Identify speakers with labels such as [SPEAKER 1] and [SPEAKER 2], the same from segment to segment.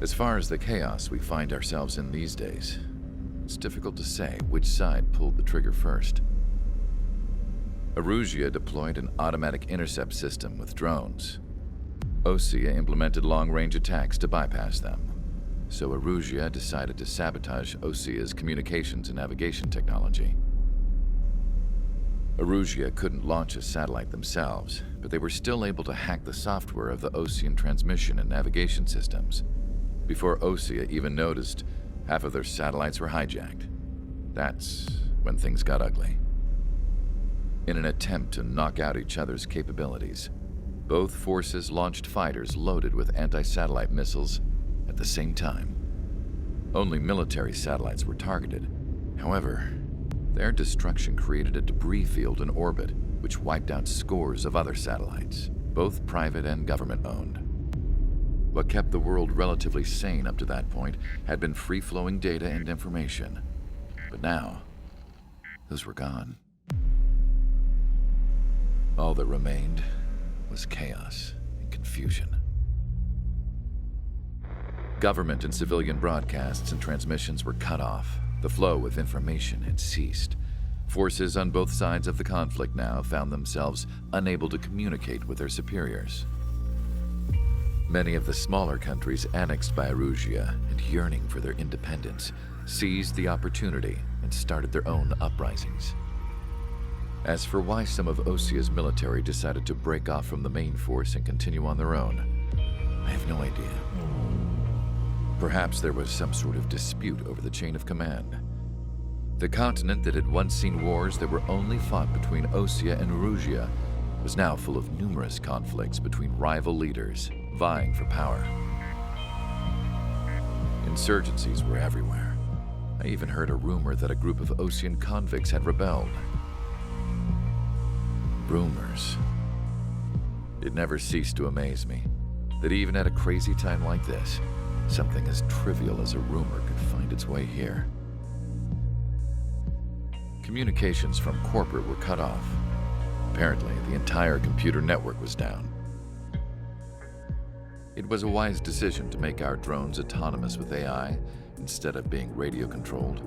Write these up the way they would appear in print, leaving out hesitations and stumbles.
[SPEAKER 1] As far as the chaos we find ourselves in these days, it's difficult to say which side pulled the trigger first. Erusia deployed an automatic intercept system with drones. Osea implemented long-range attacks to bypass them. So Erusia decided to sabotage Osea's communications and navigation technology. Erusia couldn't launch a satellite themselves, but they were still able to hack the software of the Osean transmission and navigation systems. Before Osea even noticed, half of their satellites were hijacked. That's when things got ugly. In an attempt to knock out each other's capabilities, both forces launched fighters loaded with anti-satellite missiles at the same time. Only military satellites were targeted. However, their destruction created a debris field in orbit, which wiped out scores of other satellites, both private and government-owned. What kept the world relatively sane up to that point had been free-flowing data and information. But now, those were gone. All that remained was chaos and confusion. Government and civilian broadcasts and transmissions were cut off. The flow of information had ceased. Forces on both sides of the conflict now found themselves unable to communicate with their superiors. Many of the smaller countries annexed by Erusia and yearning for their independence seized the opportunity and started their own uprisings. As for why some of Osea's military decided to break off from the main force and continue on their own, I have no idea. Perhaps there was some sort of dispute over the chain of command. The continent that had once seen wars that were only fought between Osea and Erusia was now full of numerous conflicts between rival leaders vying for power. Insurgencies were everywhere. I even heard a rumor that a group of Osean convicts had rebelled. Rumors. It never ceased to amaze me that even at a crazy time like this, something as trivial as a rumor could find its way here. Communications from corporate were cut off. Apparently, the entire computer network was down. It was a wise decision to make our drones autonomous with AI instead of being radio-controlled.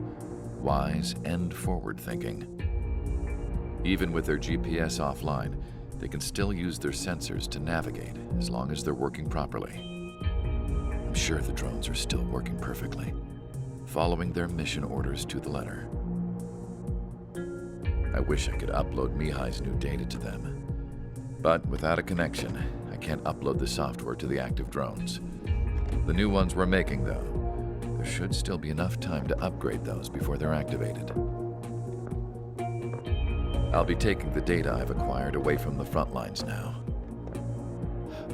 [SPEAKER 1] Wise and forward-thinking. Even with their GPS offline, they can still use their sensors to navigate as long as they're working properly. I'm sure the drones are still working perfectly, following their mission orders to the letter. I wish I could upload Mihai's new data to them. But without a connection, I can't upload the software to the active drones. The new ones we're making, though, there should still be enough time to upgrade those before they're activated. I'll be taking the data I've acquired away from the front lines now.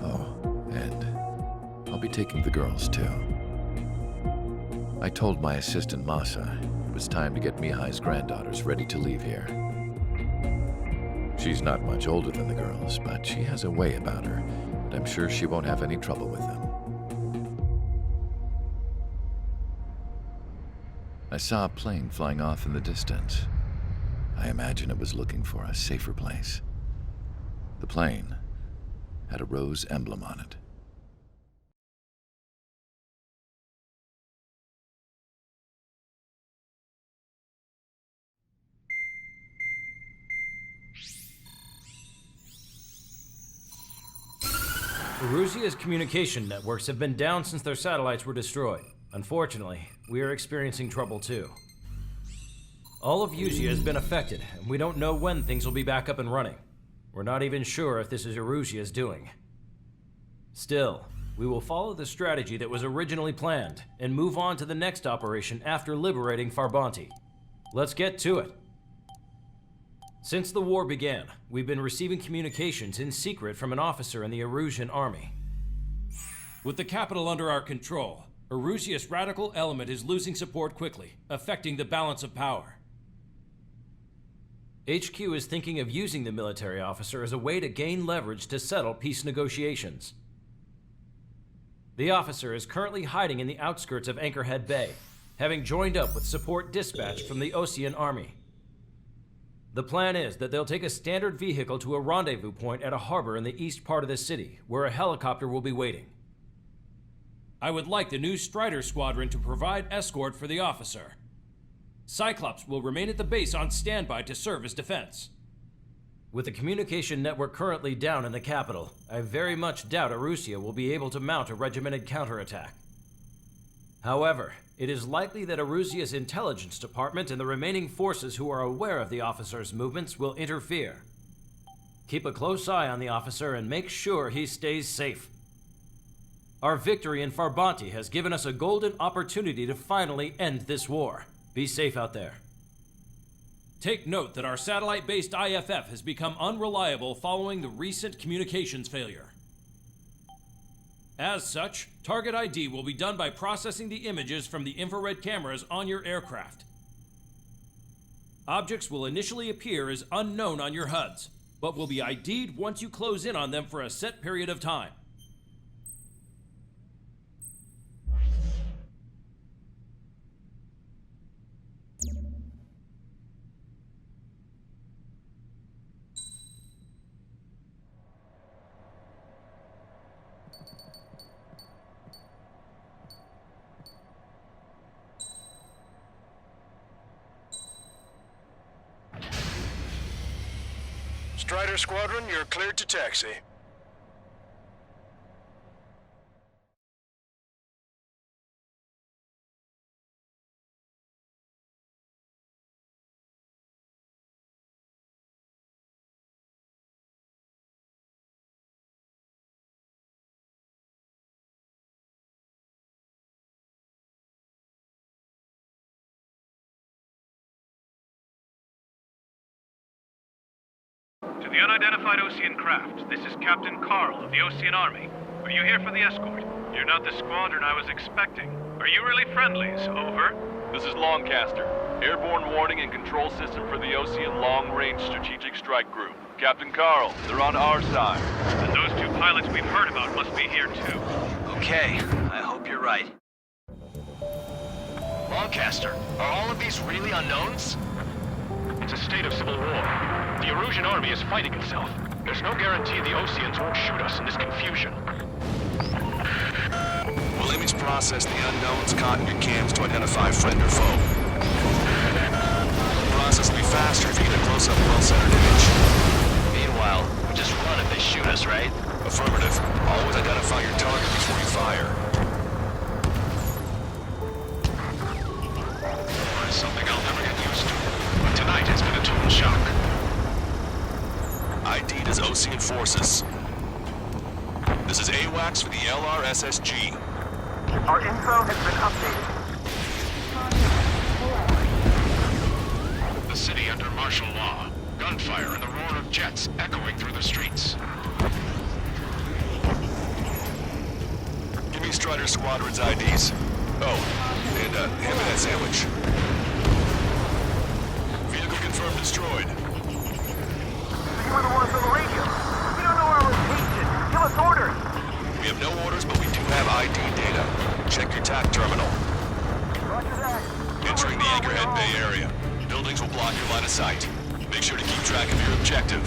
[SPEAKER 1] Oh, and I'll be taking the girls, too. I told my assistant Masa it was time to get Mihai's granddaughters ready to leave here. She's not much older than the girls, but she has a way about her, and I'm sure she won't have any trouble with them. I saw a plane flying off in the distance. I imagine it was looking for a safer place. The plane had a rose emblem on it.
[SPEAKER 2] Erusia's communication networks have been down since their satellites were destroyed. Unfortunately, we are experiencing trouble too. All of Usia has been affected, and we don't know when things will be back up and running. We're not even sure if this is Erusia's doing. Still, we will follow the strategy that was originally planned, and move on to the next operation after liberating Farbanti. Let's get to it. Since the war began, we've been receiving communications in secret from an officer in the Erusian army.
[SPEAKER 3] With the capital under our control, Erusia's radical element is losing support quickly, affecting the balance of power.
[SPEAKER 2] HQ is thinking of using the military officer as a way to gain leverage to settle peace negotiations. The officer is currently hiding in the outskirts of Anchorhead Bay, having joined up with support dispatched from the Osean army. The plan is that they'll take a standard vehicle to a rendezvous point at a harbor in the east part of the city, where a helicopter will be waiting.
[SPEAKER 3] I would like the new Strider Squadron to provide escort for the officer. Cyclops will remain at the base on standby to serve as defense.
[SPEAKER 2] With the communication network currently down in the capital, I very much doubt Erusia will be able to mount a regimented counterattack. However, it is likely that Erusia's intelligence department and the remaining forces who are aware of the officer's movements will interfere. Keep a close eye on the officer and make sure he stays safe. Our victory in Farbanti has given us a golden opportunity to finally end this war. Be safe out there.
[SPEAKER 3] Take note that our satellite-based IFF has become unreliable following the recent communications failure. As such, target ID will be done by processing the images from the infrared cameras on your aircraft. Objects will initially appear as unknown on your HUDs, but will be ID'd once you close in on them for a set period of time.
[SPEAKER 4] Strider Squadron, you're cleared to taxi.
[SPEAKER 5] To the unidentified Ocean craft, this is Captain Carl of the Ocean Army. Are you here for the escort? You're not the squadron I was expecting. Are you really friendlies? Over.
[SPEAKER 6] This is Longcaster. Airborne warning and control system for the Ocean Long-Range Strategic Strike Group. Captain Carl, they're on our side.
[SPEAKER 5] And those two pilots we've heard about must be here too.
[SPEAKER 7] Okay, I hope you're right. Longcaster, are all of these really unknowns?
[SPEAKER 5] It's a state of civil war. The Erusian army is fighting itself. There's no guarantee the Oceans won't shoot us in this confusion.
[SPEAKER 4] Will image process the unknowns caught in your cams to identify friend or foe? The process will be faster if you get a close-up, well-centered image.
[SPEAKER 7] Meanwhile, we just run if they shoot us, right?
[SPEAKER 4] Affirmative. Always identify your target before you fire.
[SPEAKER 5] It's something I'll never get used to. But tonight it's been a total shock.
[SPEAKER 4] ID'd as Ocean forces. This is AWACS for the LRSSG.
[SPEAKER 8] Our info has been updated.
[SPEAKER 5] The city under martial law. Gunfire and the roar of jets echoing through the streets.
[SPEAKER 4] Give me Strider Squadron's IDs. Oh, and hand me that sandwich. Vehicle confirmed destroyed.
[SPEAKER 8] You were the ones on the radio. We don't know our location. Give us orders.
[SPEAKER 4] We have no orders, but we do have ID data. Check your TAC terminal.
[SPEAKER 8] Roger that.
[SPEAKER 4] Entering the Anchorhead Bay area. Buildings will block your line of sight. Make sure to keep track of your objective.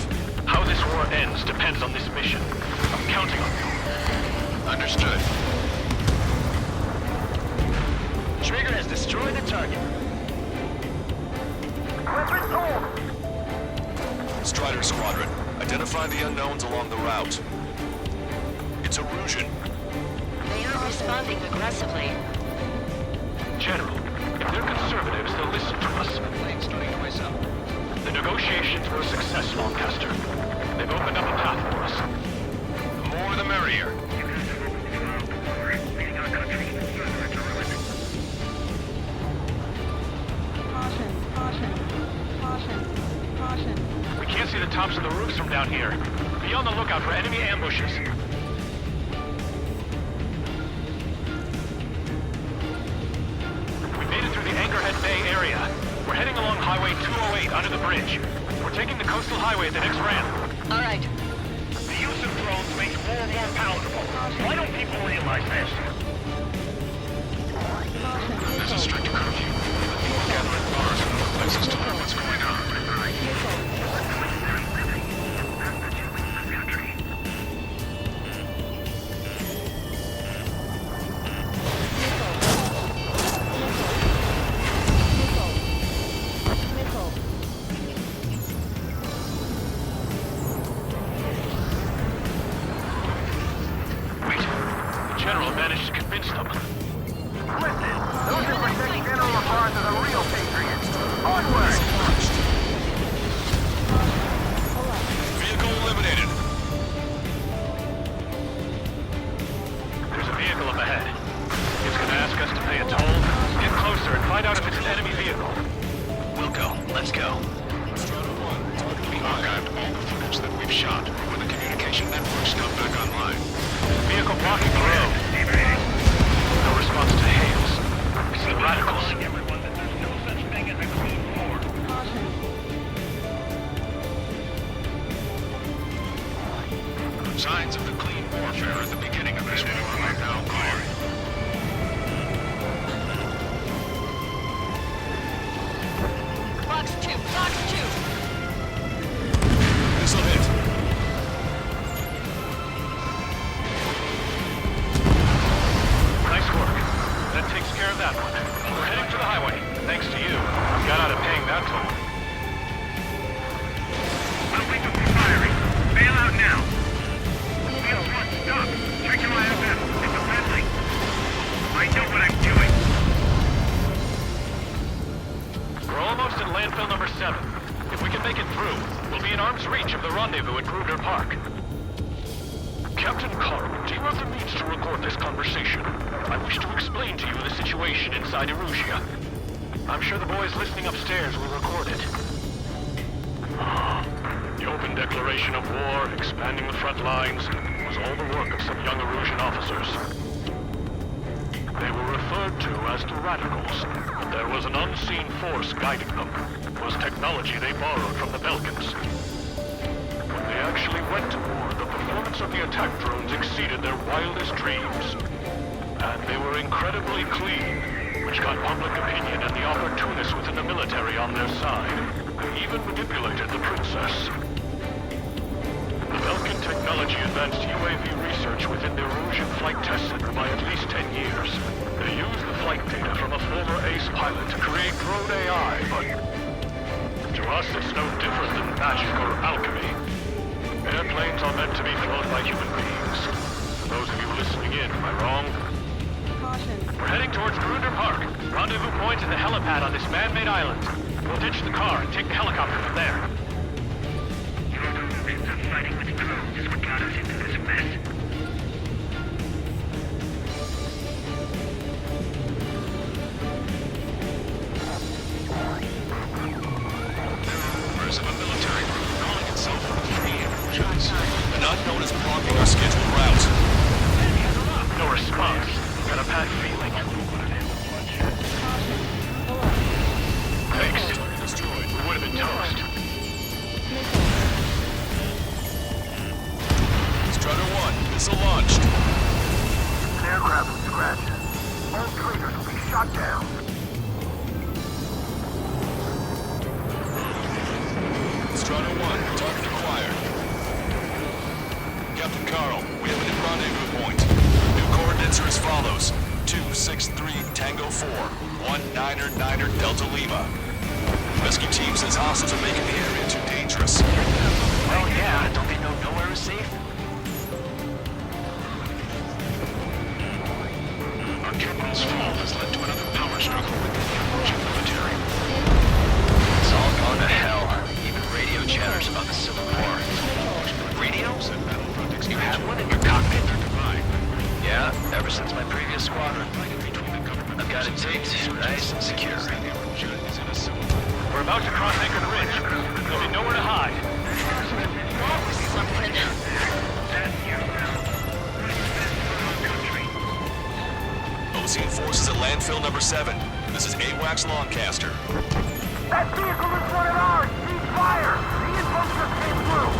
[SPEAKER 5] How this war ends depends on this mission. I'm counting on you.
[SPEAKER 4] Understood.
[SPEAKER 7] Trigger has destroyed the target.
[SPEAKER 8] Weapons hold.
[SPEAKER 4] Strider Squadron, identify the unknowns along the route. It's Erusian.
[SPEAKER 9] They are responding aggressively.
[SPEAKER 5] General, if they're conservatives, they'll listen to us.
[SPEAKER 7] Plane's starting to race up.
[SPEAKER 5] The negotiations were a success, Lancaster. They've opened up a path for us. The more the merrier. We can't see the tops of the roofs from down here. Be on the lookout for enemy ambushes. We made it through the Anchorhead Bay area. We're heading along Highway 208 under the bridge. We're taking the coastal highway at the next ramp.
[SPEAKER 9] All right.
[SPEAKER 5] The use of drones makes war more palatable. Why don't people realize this? There's a strict curfew. People gather at bars and other places to learn what's going on.
[SPEAKER 8] Onward!
[SPEAKER 4] Vehicle eliminated.
[SPEAKER 5] There's a vehicle up ahead. It's gonna ask us to pay a toll. Get closer and find out if it's an enemy vehicle.
[SPEAKER 7] We'll go. Let's go.
[SPEAKER 4] We archived all the footage that we've shot when the communication networks come back online.
[SPEAKER 5] Vehicle blocking the road. No response to hails. It's the radicals. Everyone that there's no such thing as a clean war.
[SPEAKER 4] Signs of the clean warfare at the beginning of this war are now clear.
[SPEAKER 9] Box 2, box 2.
[SPEAKER 4] This'll hit.
[SPEAKER 5] Nice work. That takes care of that one. We're heading to the highway. Thanks to you. We got out of paying that toll. We'll pick up the firing. Bail out now. Wheels 1, stop. Check your IFF. It's a friendly. I know what I'm doing. We're almost at landfill number 7. If we can make it through, we'll be in arm's reach of the rendezvous at Kruger Park.
[SPEAKER 4] Captain Carl, do you have the means to record this conversation? I wish to explain to you the situation inside Erusia.
[SPEAKER 5] I'm sure the boys listening upstairs will record it.
[SPEAKER 4] The open declaration of war, expanding the front lines, was all the work of some young Erusian officers. They were referred to as the Radicals. There was an unseen force guiding them. It was technology they borrowed from the Belkans. When they actually went to war, the performance of the attack drones exceeded their wildest dreams. And they were incredibly clean, which got public opinion and the opportunists within the military on their side. They even manipulated the princess. The Belkan technology advanced UAV research within the Erusian Flight Test Center by at least 10 years. They used the flight data from a former ace pilot to create drone AI, but to us it's no different than magic or alchemy. Airplanes are meant to be flown by human beings. For those of you listening in, am I wrong?
[SPEAKER 5] We're heading towards Kruger Park. Rendezvous point is the helipad on this man-made island. We'll ditch the car and take the helicopter from there. Your delusions of fighting with drones is what got us into this mess.
[SPEAKER 4] Rumors of a military group calling itself Free Erusians. An unknown is blocking our scheduled route.
[SPEAKER 5] No response. Got a bad feeling. Thanks.
[SPEAKER 4] Target destroyed.
[SPEAKER 5] We would have been toast.
[SPEAKER 4] Strider 1, missile launched.
[SPEAKER 8] An aircraft with scratches. All traitors will be shot down.
[SPEAKER 4] Strider 1, target acquired. Captain Carl, we have a new rendezvous point. New coordinates are as follows. 263 Tango 4, 19er Delta Lima. Rescue team says hostiles are making the area too dangerous.
[SPEAKER 7] Well, yeah, don't they know nowhere is safe?
[SPEAKER 4] Our captain's fall has led to another power struggle within the Erusian military.
[SPEAKER 7] It's all gone to hell. Even radio chatters about the Civil War. Radios? You have one in your cockpit? Yeah, ever since my previous squadron. I've got it taped, nice and secure.
[SPEAKER 5] We're about to cross Anchor Ridge. There'll be nowhere to hide.
[SPEAKER 9] That was something.
[SPEAKER 4] Ocean forces at landfill number 7. This is AWACS Lancaster.
[SPEAKER 8] That vehicle is one of ours! Cease fire! The info just came through!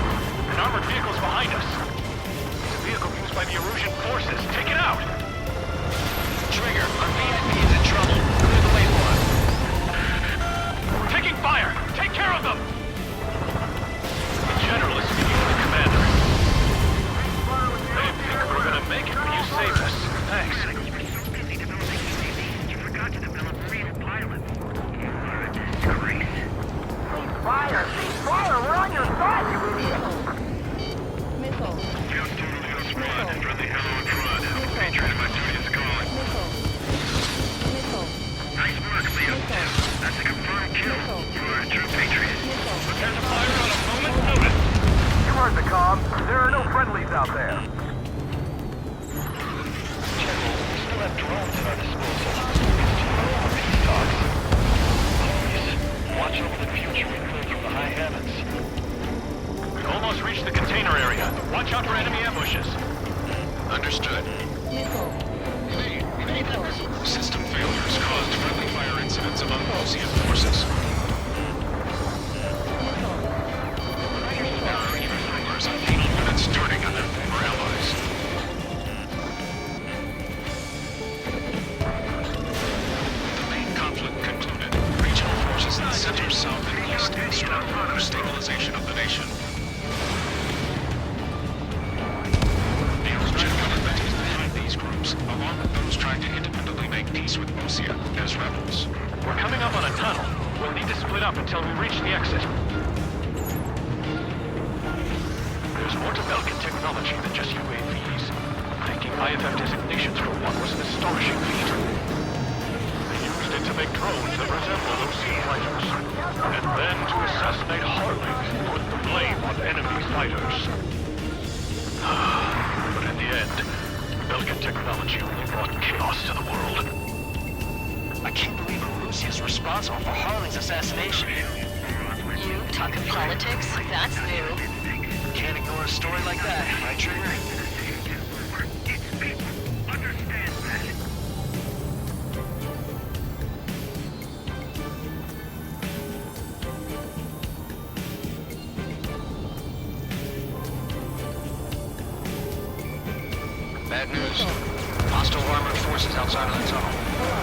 [SPEAKER 5] An armored vehicle's behind us. It's a vehicle used by the Erusian forces. Take it out!
[SPEAKER 7] Trigger, our VIP is in trouble. Clear the way for him.
[SPEAKER 5] We're taking fire! Take care of them! The General is speaking to the commander. I didn't think we were gonna make it, but you saved us. Thanks. You forgot to develop real pilots. You are a disgrace.
[SPEAKER 8] Cease fire! Cease fire! We're on your side, you idiot!
[SPEAKER 5] Just totally on squad. Friendly hello and fraud. Patriot of my duty is calling.
[SPEAKER 7] further stabilization of the nation. The Ocean government is behind these groups, along with those trying to independently make peace with Osea as rebels.
[SPEAKER 4] We're coming up on a tunnel. We'll need to split up until we reach the exit. There's more to Belkin technology than just UAVs. Taking IFF designations for one was an astonishing feat. They used it to make drones that resembled Ocean fighters. And then to assassinate Harley, put the blame on enemy fighters. But in the end, Belkin technology only brought chaos to the world.
[SPEAKER 7] I can't believe Arusea is responsible for Harley's assassination.
[SPEAKER 9] You talking politics? That's new.
[SPEAKER 7] Can't ignore a story like that, right, Trigger? Bad news. Hostile armored forces outside of the tunnel.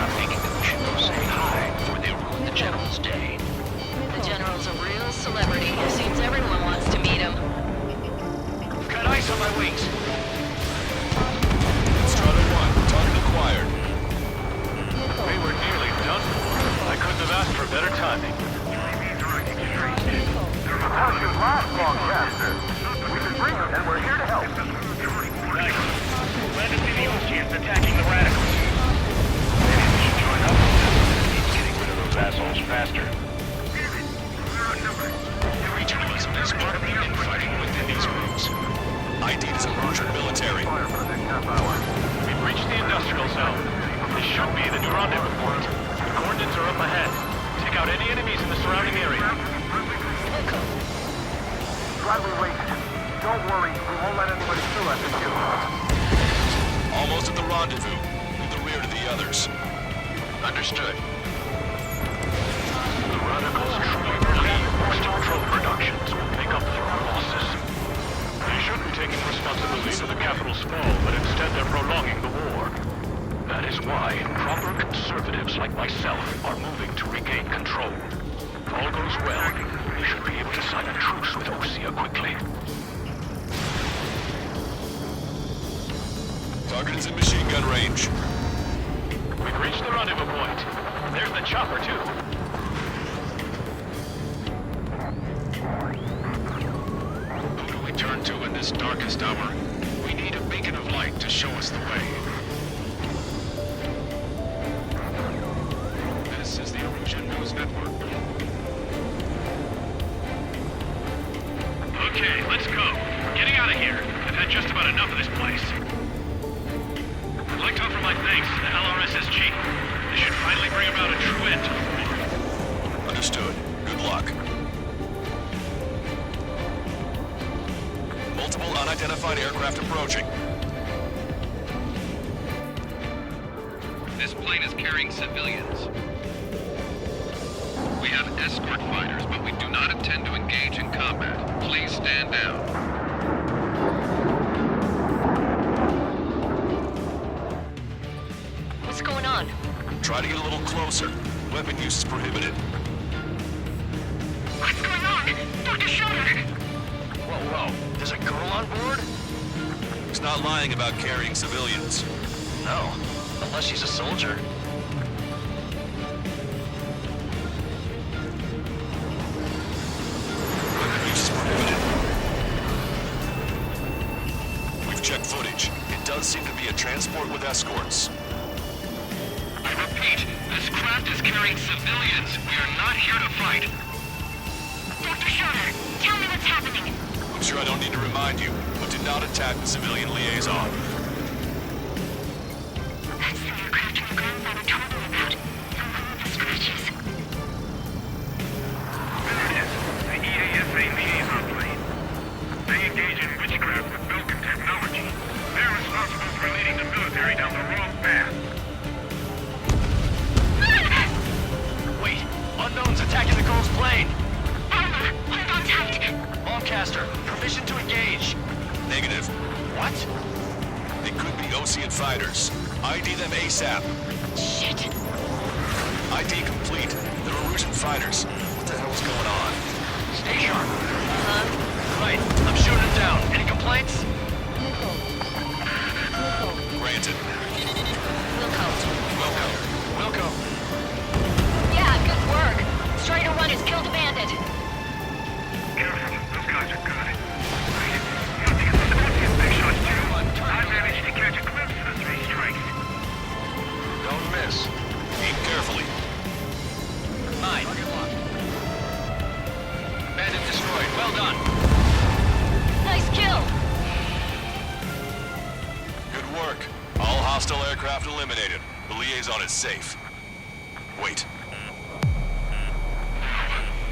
[SPEAKER 7] I'm thinking that we should go say hi before they ruin the General's day.
[SPEAKER 9] The General's a real celebrity. It seems everyone wants to meet him.
[SPEAKER 7] Got ice on my wings.
[SPEAKER 6] Strata 1, target acquired.
[SPEAKER 4] We were nearly done for. I couldn't have asked for better timing.
[SPEAKER 8] How should last long, Caster? We can bring them, and we're here to help.
[SPEAKER 5] Nice. Glad to see the Oceans attacking the radicals. Maybe we should join up with them. Getting rid of those assholes faster.
[SPEAKER 7] Regionalism is part of the infighting within these groups. ID is emergent military.
[SPEAKER 4] We've reached the industrial zone. This should be the new rendezvous point. The coordinates are up ahead. Take out any enemies in the surrounding area.
[SPEAKER 8] Slightly late. Don't worry, we won't let anybody through after you.
[SPEAKER 6] Almost at the rendezvous, in the rear to the others.
[SPEAKER 7] Understood.
[SPEAKER 4] The radicals truly believe most drone productions will make up for our losses. They shouldn't be taking responsibility for the capital's fall, but instead they're prolonging the war. That is why proper conservatives like myself are moving to regain control. If all goes well, we should be able to sign a truce with Osea quickly.
[SPEAKER 6] Target is in machine gun range.
[SPEAKER 4] We've reached the rendezvous point. There's the chopper, too.
[SPEAKER 7] Who do we turn to in this darkest hour? We need a beacon of light to show us the way. This is the Illusion News Network.
[SPEAKER 4] Okay, let's go. We're getting out of here. I've had just about enough of this place. I'd like to offer my thanks to the LRSSG. This should finally bring about a true end to the war.
[SPEAKER 6] Understood. Good luck. Multiple unidentified aircraft approaching.
[SPEAKER 10] This plane is carrying civilians. We have escort fighters, but we do not intend to engage in combat. Please stand down.
[SPEAKER 9] What's going on?
[SPEAKER 6] Try to get a little closer. Weapon use is prohibited.
[SPEAKER 9] What's going on? Dr. Schroeder!
[SPEAKER 7] Whoa. There's a girl on board?
[SPEAKER 6] He's not lying about carrying civilians.
[SPEAKER 7] No. Unless she's a soldier.
[SPEAKER 6] Weapon use is prohibited. We've checked footage. It does seem to be a transport with escorts.
[SPEAKER 10] I repeat, this craft is carrying civilians. We are not here to fight.
[SPEAKER 9] Dr. Schroeder, tell me what's happening.
[SPEAKER 6] I'm sure I don't need to remind you, but do not attack the civilian liaison.
[SPEAKER 9] That's the aircraft your grandfather told me about. The one with the scratches.
[SPEAKER 5] There it is. The EASA liaison plane. They engage in witchcraft with Belkin technology. They're responsible for leading the military down the wrong path.
[SPEAKER 7] Wait. Unknown's attacking the girl's plane.
[SPEAKER 9] Alma, hold on tight.
[SPEAKER 7] Lancaster, permission to engage.
[SPEAKER 6] Negative.
[SPEAKER 7] What?
[SPEAKER 6] They could be Ocean fighters. ID them ASAP.
[SPEAKER 9] Shit.
[SPEAKER 6] ID complete. They're Erusian fighters. What the hell's going on?
[SPEAKER 7] Stay sharp. Right, I'm shooting him down. Any complaints?
[SPEAKER 6] Granted.
[SPEAKER 7] Wilco.
[SPEAKER 9] Yeah, good work. Strider 1 has killed a bandit.
[SPEAKER 8] Careful, those guys are good. Right. You don't think it's supposed to get big shots too? I managed to catch a glimpse of the 3 strikes.
[SPEAKER 6] Don't miss. Aim carefully.
[SPEAKER 7] Mine. Bandit destroyed. Well done.
[SPEAKER 9] Nice kill.
[SPEAKER 6] Good work. All hostile aircraft eliminated. The liaison is safe. Wait.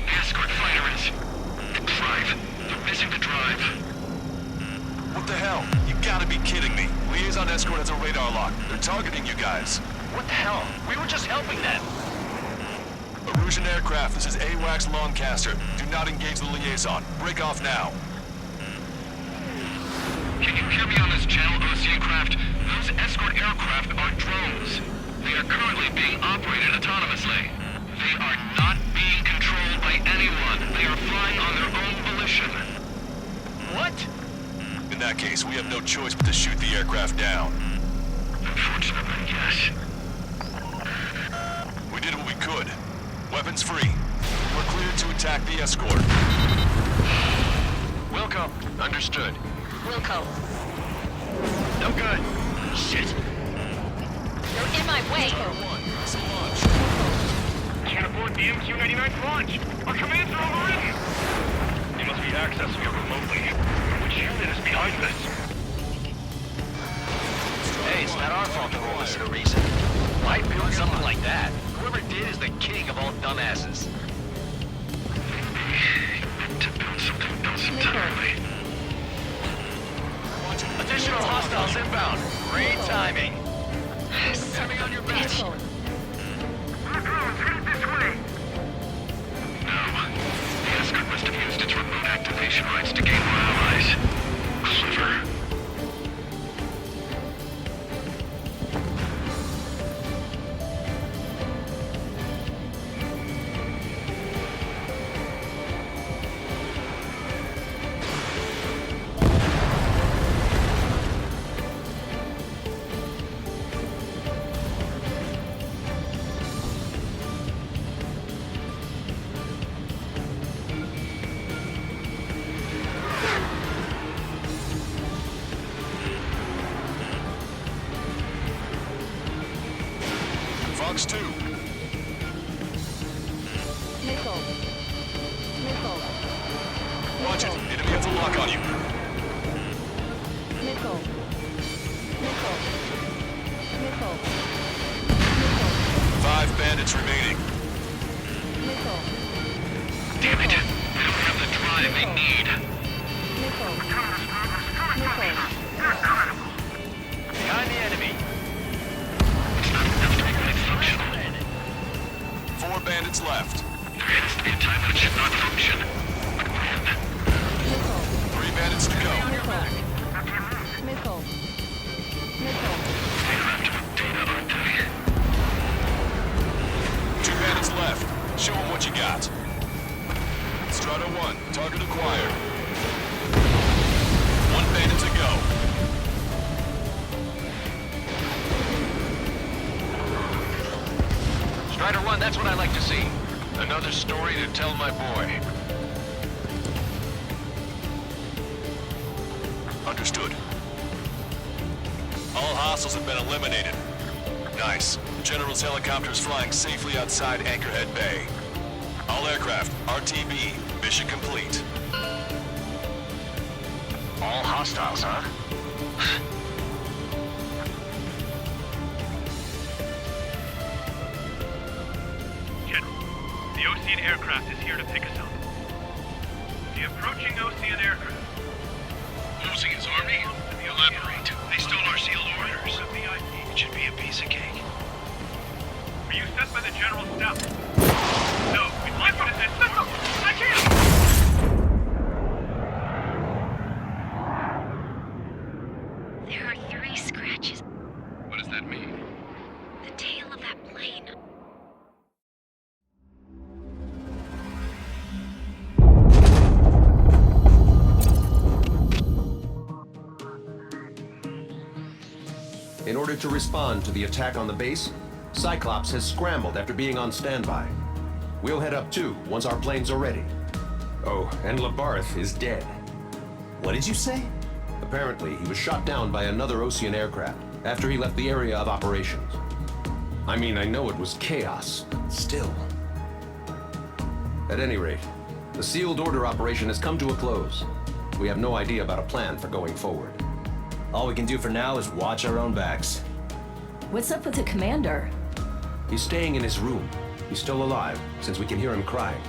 [SPEAKER 10] The escort fighter is... The drive. They're missing the drive.
[SPEAKER 6] What the hell? You gotta be kidding me. Liaison escort has a radar lock. They're targeting you guys.
[SPEAKER 7] What the hell? We were just helping them.
[SPEAKER 6] Erusian aircraft, this is AWACS Longcaster. Do not engage the liaison. Break off now.
[SPEAKER 10] Can you hear me on this channel, OC craft? Those escort aircraft are drones. They are currently being operated autonomously. They are not being controlled by anyone. They are flying on their own volition.
[SPEAKER 7] What?
[SPEAKER 6] In that case, we have no choice but to shoot the aircraft down.
[SPEAKER 10] Unfortunately, yes.
[SPEAKER 6] We did what we could. Weapons free. We're cleared to attack the escort.
[SPEAKER 7] Wilco. Understood.
[SPEAKER 9] Wilco,
[SPEAKER 7] No good. Shit.
[SPEAKER 9] you're in my way.
[SPEAKER 8] Can't abort the MQ-99's launch. Our commands are overridden.
[SPEAKER 4] You must be accessing it remotely.
[SPEAKER 8] Which unit is behind this?
[SPEAKER 7] Hey, it's not our fault the roll is a reason. Why build something like that? Whoever did is the king of all dumbasses.
[SPEAKER 10] To build something else entirely.
[SPEAKER 7] Additional hostiles inbound. Great timing.
[SPEAKER 9] Son of a bitch.
[SPEAKER 8] Our drones headed this way.
[SPEAKER 10] No. The escort must have used its remote activation rights to gain more allies. Clever.
[SPEAKER 6] Fox 2. Watch it. Enemy has a lock on you. 5 bandits remaining.
[SPEAKER 10] Damn it. They don't have the drive they need.
[SPEAKER 7] Behind the enemy.
[SPEAKER 10] It's not enough to make it functional.
[SPEAKER 6] 4 bandits left.
[SPEAKER 10] There has to be a time when it should not function. But when?
[SPEAKER 6] 3 bandits to go.
[SPEAKER 10] They're after the data, aren't they?
[SPEAKER 6] 2 bandits left. Show them what you got. Strider 1, target acquired. 1 bandit to go.
[SPEAKER 7] Strider 1, that's what I like to see.
[SPEAKER 6] Another story to tell my boy. Understood. All hostiles have been eliminated. Nice. The General's helicopter is flying safely outside Anchorhead Bay. All aircraft, RTB, mission complete.
[SPEAKER 7] All hostiles, huh?
[SPEAKER 8] General, the Ocean aircraft is here to pick us up. The approaching Ocean aircraft.
[SPEAKER 10] Losing his army? Elaborate. They stole our sealed orders. It should be a piece of cake.
[SPEAKER 8] Are you sent by the General's staff? No, we'd like you to send... Listen! I can't!
[SPEAKER 9] There are 3 scratches.
[SPEAKER 10] What does that mean?
[SPEAKER 9] The tail of that plane.
[SPEAKER 11] order to respond to the attack on the base, Cyclops has scrambled after being on standby. We'll head up too, once our planes are ready. Oh, and Labarth is dead.
[SPEAKER 12] What did you say?
[SPEAKER 11] Apparently, he was shot down by another Ocean aircraft after he left the area of operations. I mean, I know it was chaos, but still. At any rate, the sealed order operation has come to a close. We have no idea about a plan for going forward.
[SPEAKER 12] All we can do for now is watch our own backs.
[SPEAKER 13] What's up with the commander?
[SPEAKER 11] He's staying in his room. He's still alive, since we can hear him crying.